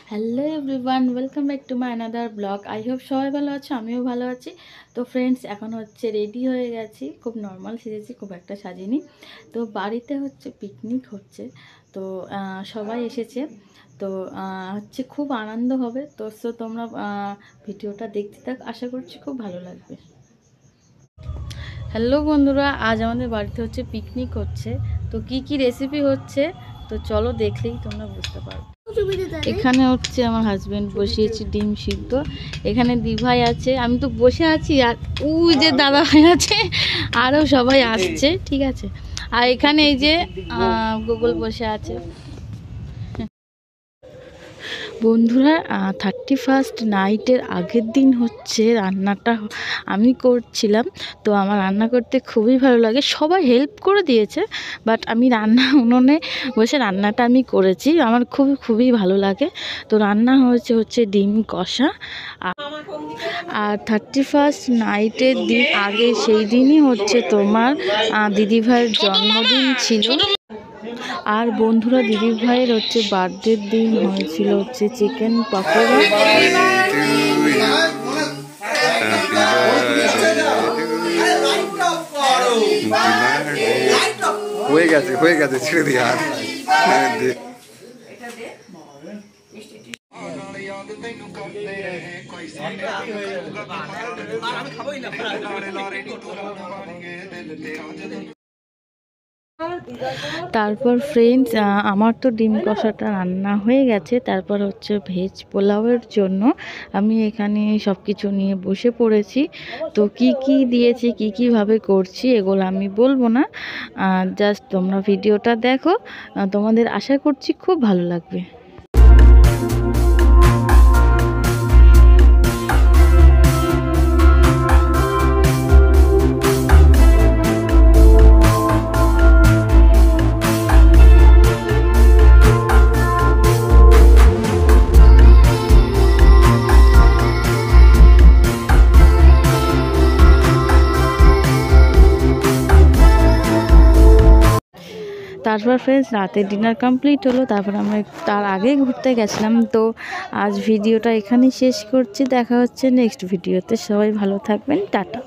Hello everyone, welcome back to my another blog. I hope সবাই ভালো আছে, আমিও ভালো আছি। তো ফ্রেন্ডস, এখন হচ্ছে রেডি হয়ে গেছি, খুব নর্মাল সেজেছি, খুব একটা সাজিনি। তো বাড়িতে হচ্ছে পিকনিক হচ্ছে, তো সবাই এসেছে। তো হচ্ছে খুব আনন্দ হবে। তো তোমরা ভিডিওটা দেখতে থাক, আশা করছি খুব ভালো লাগবে। হ্যালো বন্ধুরা, আজ আমাদের বাড়িতে হচ্ছে পিকনিক হচ্ছে। তো কি কি রেসিপি হচ্ছে তো চলো দেখলেই তোমরা বুঝতে পারবে। এখানে হচ্ছে আমার হাজবেন্ড বসিয়েছি ডিম সিদ্ধ, এখানে দিভাই আছে, আমি তো বসে আছি, আর ওই যে দাদা ভাই আছে, আরও সবাই আসছে, ঠিক আছে। আর এখানে এই যে গুগল বসে আছে। বন্ধুরা, 31st নাইটের আগের দিন হচ্ছে রান্নাটা আমি করছিলাম। তো আমার রান্না করতে খুবই ভালো লাগে, সবাই হেল্প করে দিয়েছে, বাট আমি উনুনে বসে রান্নাটা আমি করেছি, আমার খুবই ভালো লাগে। তো রান্না হচ্ছে ডিম কষা। আর 31st নাইটের দিন আগে সেই দিনই হচ্ছে তোমার দিদিভাইয়ের জন্মদিন ছিল। আর বন্ধুরা, দিদি ভাইয়ের হচ্ছে বার্থডের দিন হয়েছিল হচ্ছে চিকেন পকোড়া। হয়ে গেছে ছেড়ে দিয়ে আর তারপর ফ্রেন্ডস, আমার তো ডিম কষাটা রান্না হয়ে গেছে। তারপর হচ্ছে ভেজ পোলাওয়ের জন্য আমি এখানে সব কিছু নিয়ে বসে পড়েছি। তো কি কি দিয়েছি, কীভাবে করছি এগুলো আমি বলবো না, জাস্ট তোমরা ভিডিওটা দেখো, তোমাদের আশা করছি খুব ভালো লাগবে। তারপর ফ্রেন্ডস, রাতের ডিনার কমপ্লিট হলো, তারপর আমরা তার আগে ঘুরতে গেছিলাম। তো আজ ভিডিওটা এখানেই শেষ করছি, দেখা হচ্ছে নেক্সট ভিডিওতে। সবাই ভালো থাকবেন, টাটা।